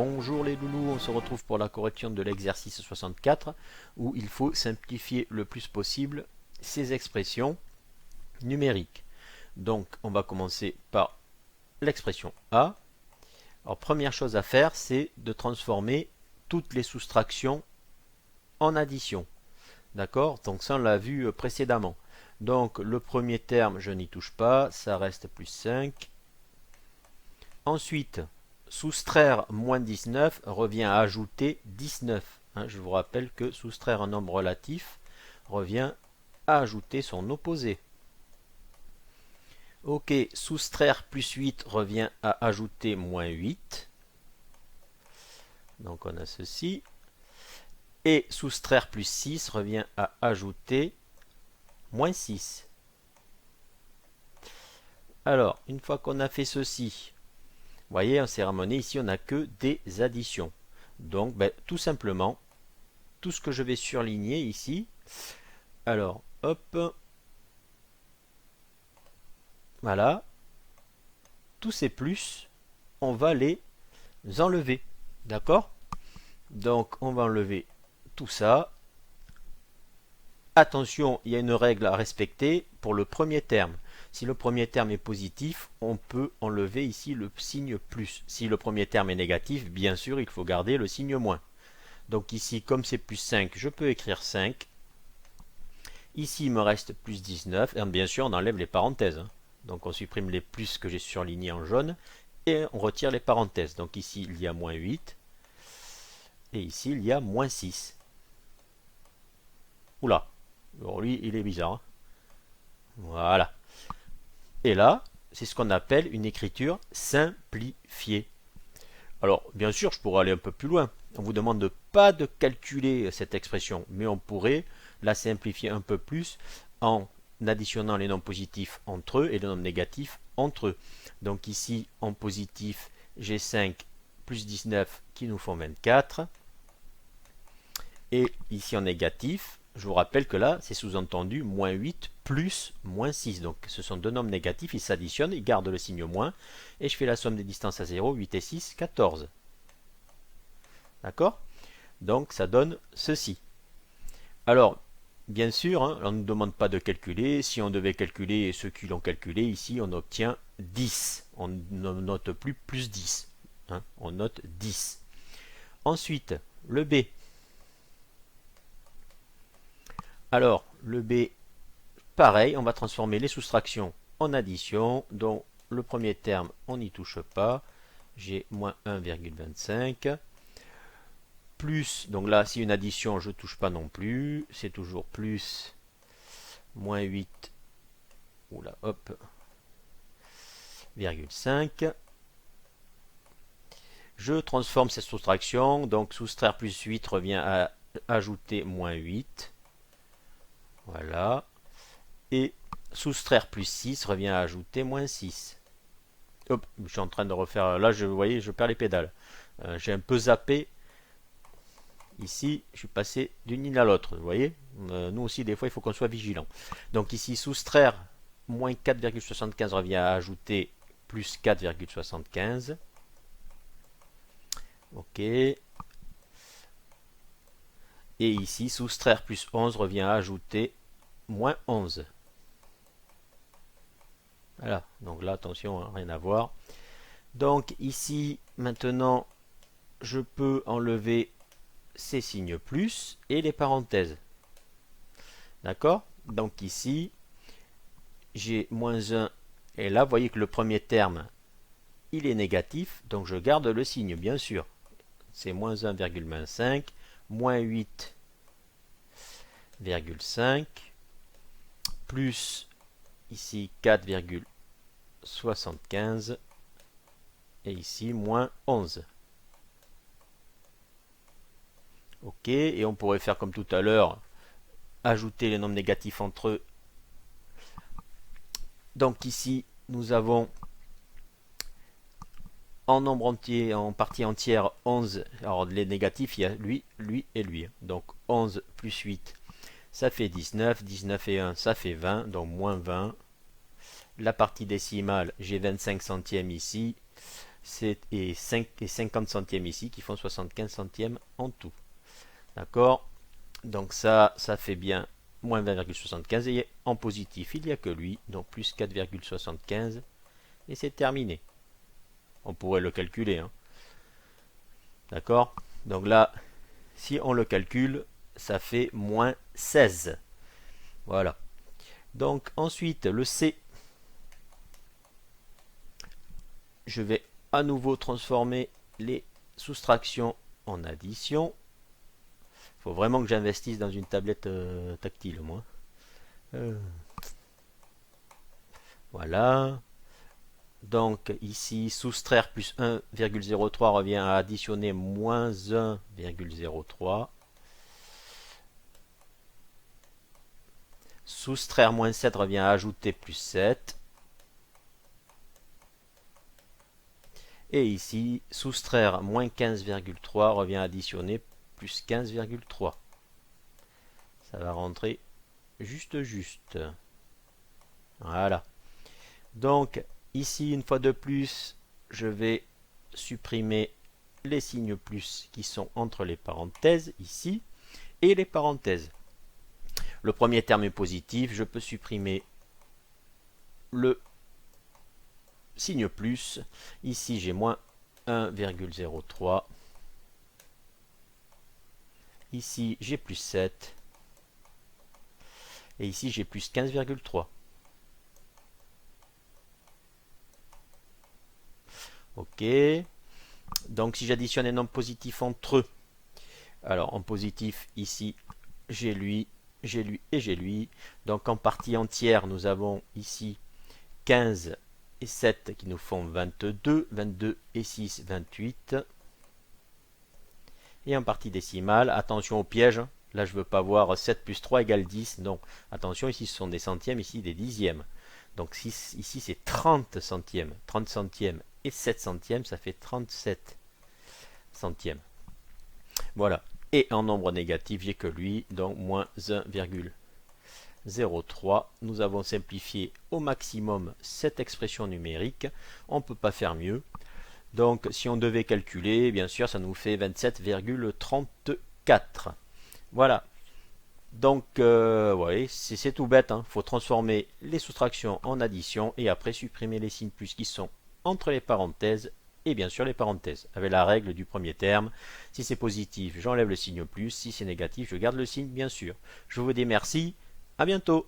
Bonjour les loulous, on se retrouve pour la correction de l'exercice 64 où il faut simplifier le plus possible ces expressions numériques. Donc on va commencer par l'expression A. Alors première chose à faire, c'est de transformer toutes les soustractions en addition. D'accord? Donc ça on l'a vu précédemment. Donc le premier terme, je n'y touche pas, ça reste plus 5. Ensuite, soustraire moins 19 revient à ajouter 19. Je vous rappelle que soustraire un nombre relatif revient à ajouter son opposé. Ok, soustraire plus 8 revient à ajouter moins 8. Donc on a ceci. Et soustraire plus 6 revient à ajouter moins 6. Alors, une fois qu'on a fait ceci, vous voyez, en cérémonie, ici, on n'a que des additions. Donc, tout simplement, tout ce que je vais surligner ici, alors, hop, voilà, tous ces plus, on va les enlever. D'accord? Donc, on va enlever tout ça. Attention, il y a une règle à respecter pour le premier terme. Si le premier terme est positif, on peut enlever ici le signe plus. Si le premier terme est négatif, bien sûr, il faut garder le signe moins. Donc ici, comme c'est plus 5, je peux écrire 5. Ici, il me reste plus 19. Et bien sûr, on enlève les parenthèses. Donc on supprime les plus que j'ai surlignés en jaune. Et on retire les parenthèses. Donc ici, il y a moins 8. Et ici, il y a moins 6. Oula. Alors lui, il est bizarre. Voilà. Et là, c'est ce qu'on appelle une écriture simplifiée. Alors, bien sûr, je pourrais aller un peu plus loin. On vous demande pas de calculer cette expression, mais on pourrait la simplifier un peu plus en additionnant les nombres positifs entre eux et les nombres négatifs entre eux. Donc ici, en positif, j'ai 5 plus 19 qui nous font 24. Et ici en négatif, je vous rappelle que là, c'est sous-entendu moins 8 plus moins 6. Donc ce sont deux nombres négatifs, ils s'additionnent, ils gardent le signe moins. Et je fais la somme des distances à 0, 8 et 6, 14. D'accord? Donc ça donne ceci. Alors, bien sûr, on ne nous demande pas de calculer. Si on devait calculer ceux qui l'ont calculé, ici on obtient 10. On ne note plus plus 10. On note 10. Ensuite, le B. Alors, le B, pareil, on va transformer les soustractions en addition. Donc, le premier terme, on n'y touche pas. J'ai moins 1,25. Plus, donc là, si une addition, je ne touche pas non plus. C'est toujours plus moins 8. Oula, hop. 5. Je transforme cette soustraction. Donc, soustraire plus 8 revient à ajouter moins 8. Voilà. Et soustraire plus 6 revient à ajouter moins 6. Hop, je suis en train de refaire. Là, vous voyez, je perds les pédales. J'ai un peu zappé. Ici, je suis passé d'une ligne à l'autre. Vous voyez, nous aussi, des fois, il faut qu'on soit vigilant. Donc ici, soustraire moins 4,75 revient à ajouter plus 4,75. Ok. Et ici, soustraire plus 11 revient à ajouter moins 11. Voilà, donc là, attention, rien à voir. Donc ici, maintenant, je peux enlever ces signes plus et les parenthèses. D'accord? Donc ici, j'ai moins 1. Et là, vous voyez que le premier terme, il est négatif. Donc je garde le signe, bien sûr. C'est moins 1,5, moins 8,5, plus ici 4,75 et ici moins 11. Ok, et on pourrait faire comme tout à l'heure, ajouter les nombres négatifs entre eux. Donc ici, nous avons en nombre entier, en partie entière, 11. Alors les négatifs, il y a lui, lui et lui. Donc 11 plus 8, ça fait 19. 19 et 1, ça fait 20, donc moins 20. La partie décimale, j'ai 25 centièmes ici. et 50 centièmes ici qui font 75 centièmes en tout. D'accord? Donc ça fait bien moins 20,75 et en positif il n'y a que lui, donc plus 4,75 et c'est terminé. On pourrait le calculer, hein. D'accord? Donc là, si on le calcule, ça fait moins 16. Voilà. Donc ensuite, le C, je vais à nouveau transformer les soustractions en addition. Il faut vraiment que j'investisse dans une tablette tactile, moi. Voilà. Donc ici, soustraire plus 1,03 revient à additionner moins 1,03. Soustraire moins 7 revient à ajouter plus 7. Et ici, soustraire moins 15,3 revient à additionner plus 15,3. Ça va rentrer juste. Voilà. Donc, ici, une fois de plus, je vais supprimer les signes plus qui sont entre les parenthèses, ici, et les parenthèses. Le premier terme est positif, je peux supprimer le signe plus. Ici, j'ai moins 1,03. Ici, j'ai plus 7. Et ici, j'ai plus 15,3. Ok. Donc, si j'additionne un nombre positif entre eux, alors en positif, ici, j'ai lui et j'ai lui. Donc, en partie entière, nous avons ici 15 et 7 qui nous font 22. 22 et 6, 28. Et en partie décimale, attention au piège. Là, je ne veux pas voir 7 plus 3 égale 10. Non, attention, ici, ce sont des centièmes, ici, des dixièmes. Donc, ici, c'est 30 centièmes. 30 centièmes et 7 centièmes, ça fait 37 centièmes. Voilà. Et en nombre négatif, j'ai que lui, donc moins 1,03. Nous avons simplifié au maximum cette expression numérique. On ne peut pas faire mieux. Donc, si on devait calculer, bien sûr, ça nous fait 27,34. Voilà. Donc, ouais, c'est tout bête, hein. Faut transformer les soustractions en addition et après supprimer les signes plus qui sont entre les parenthèses et bien sûr les parenthèses, avec la règle du premier terme. Si c'est positif, j'enlève le signe plus. Si c'est négatif, je garde le signe, bien sûr. Je vous dis merci. À bientôt.